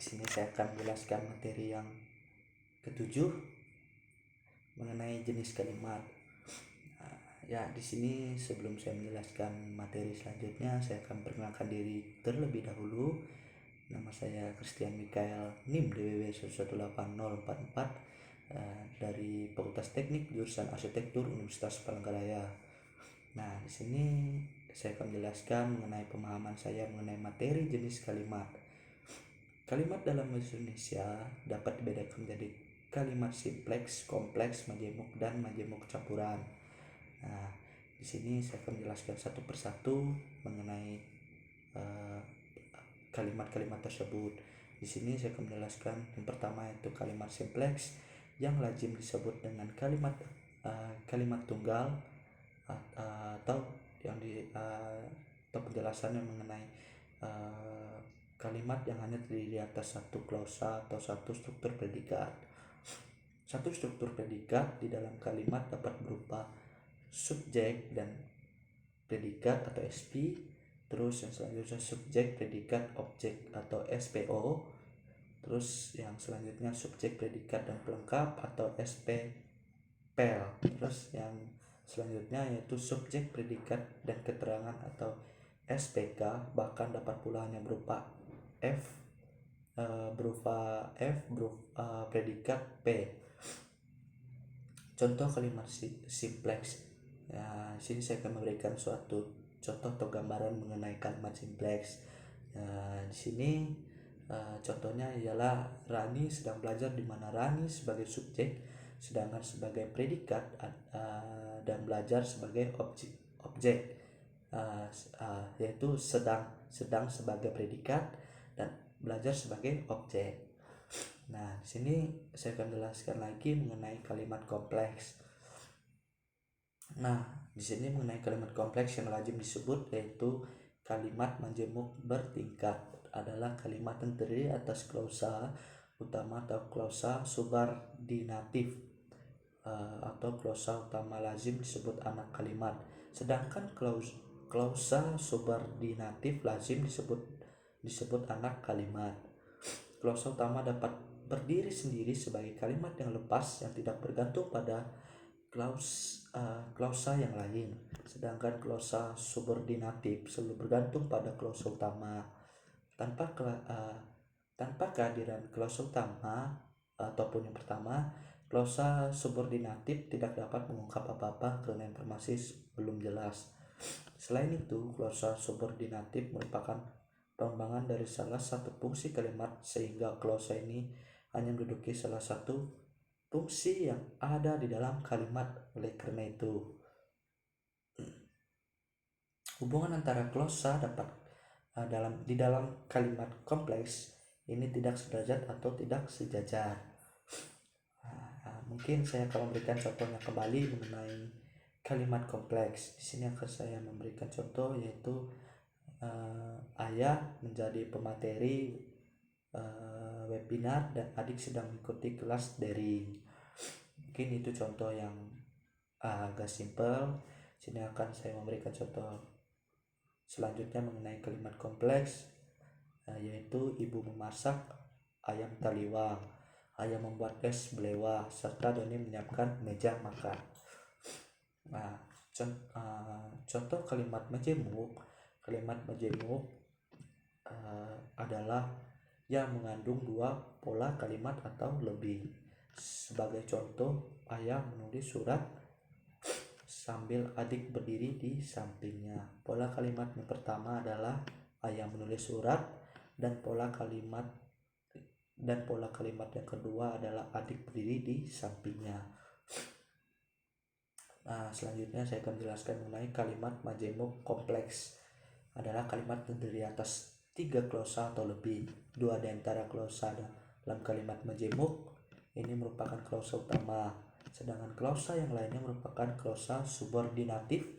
sini saya akan menjelaskan materi yang ketujuh mengenai jenis kalimat. Di sini sebelum saya menjelaskan materi selanjutnya, saya akan perkenalkan diri terlebih dahulu. Nama saya Christian Mikael, NIM DWW 118044 dari Fakultas Teknik Jurusan Arsitektur Universitas Palangkaraya. Nah, di sini saya akan menjelaskan mengenai pemahaman saya mengenai materi jenis kalimat. Kalimat dalam bahasa Indonesia dapat dibedakan menjadi kalimat simpleks, kompleks, majemuk, dan majemuk campuran. Nah, di sini saya akan menjelaskan satu persatu mengenai kalimat-kalimat tersebut. Di sini saya akan menjelaskan yang pertama yaitu kalimat simpleks yang lazim disebut dengan kalimat tunggal atau yang atau penjelasannya mengenai kalimat yang hanya terdiri atas satu klausa atau satu struktur predikat. Satu struktur predikat di dalam kalimat dapat berupa subjek dan predikat atau SP. Terus yang selanjutnya subjek, predikat, objek atau SPO. Terus yang selanjutnya subjek, predikat, dan pelengkap atau SPPL. Terus yang selanjutnya yaitu subjek, predikat, dan keterangan atau SPK. Bahkan dapat pula hanya berupa predikat P. Contoh kalimat simpleks. Di sini saya akan memberikan suatu contoh atau gambaran mengenai kalimat simpleks. Di sini contohnya ialah Rani sedang belajar, di mana Rani sebagai subjek, sedangkan sebagai predikat dan belajar sebagai objek, yaitu sedang sebagai predikat dan belajar sebagai objek. Nah, di sini saya akan jelaskan lagi mengenai kalimat kompleks. Nah, di sini mengenai kalimat kompleks yang lazim disebut yaitu kalimat majemuk bertingkat adalah kalimat yang terdiri atas klausa utama atau klausa subordinatif atau klausa utama lazim disebut anak kalimat. Sedangkan klausa subordinatif lazim disebut anak kalimat. Klausa utama dapat berdiri sendiri sebagai kalimat yang lepas yang tidak bergantung pada klausa yang lain, sedangkan klausa subordinatif selalu bergantung pada klausa utama. Tanpa kehadiran klausa utama ataupun yang pertama, klausa subordinatif tidak dapat mengungkap apa-apa karena informasi belum jelas. Selain itu, klausa subordinatif merupakan pengembangan dari salah satu fungsi kalimat, sehingga klausa ini hanya menduduki salah satu fungsi yang ada di dalam kalimat. Oleh karena itu, hubungan antara klausa dapat di dalam kalimat kompleks ini tidak sederajat atau tidak sejajar. Mungkin saya akan memberikan contohnya kembali mengenai kalimat kompleks. Di sini akan saya memberikan contoh yaitu ayah menjadi pemateri webinar dan adik sedang mengikuti kelas daring. Mungkin itu contoh yang agak simpel. Sini akan saya memberikan contoh selanjutnya mengenai kalimat kompleks, yaitu ibu memasak ayam taliwang, ayah membuat es belewah, serta Doni menyiapkan meja makan. Nah, contoh kalimat majemuk. Kalimat majemuk adalah yang mengandung dua pola kalimat atau lebih. Sebagai contoh, ayah menulis surat sambil adik berdiri di sampingnya. Pola kalimat yang pertama adalah ayah menulis surat, dan pola kalimat yang kedua adalah adik berdiri di sampingnya. Nah, selanjutnya saya akan jelaskan mengenai kalimat majemuk kompleks. Adalah kalimat terdiri atas 3 klausa atau lebih. 2 di antara klausa dalam kalimat majemuk ini merupakan klausa utama, sedangkan klausa yang lainnya merupakan klausa subordinatif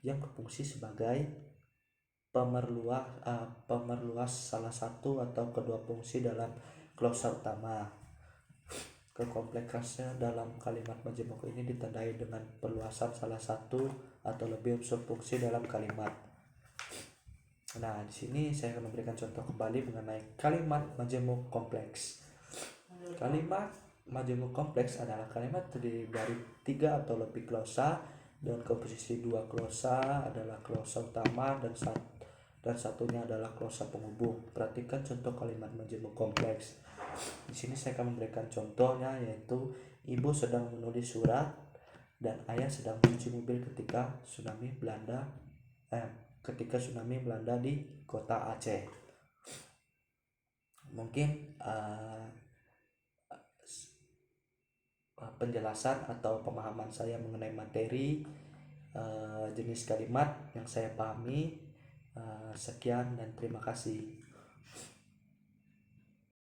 yang berfungsi sebagai pemerluas salah satu atau kedua fungsi dalam klausa utama. Kekompleksannya dalam kalimat majemuk ini ditandai dengan perluasan salah satu atau lebih unsur fungsi dalam kalimat. Nah, di sini saya akan memberikan contoh kembali mengenai kalimat majemuk kompleks. Kalimat majemuk kompleks adalah kalimat terdiri dari 3 atau lebih klausa dengan komposisi 2 klausa adalah klausa utama dan satunya adalah klausa penghubung. Perhatikan contoh kalimat majemuk kompleks. Di sini saya akan memberikan contohnya, yaitu ibu sedang menulis surat dan ayah sedang mencuci mobil ketika tsunami melanda di kota Aceh. Mungkin penjelasan atau pemahaman saya mengenai materi jenis kalimat yang saya pahami. Sekian dan terima kasih.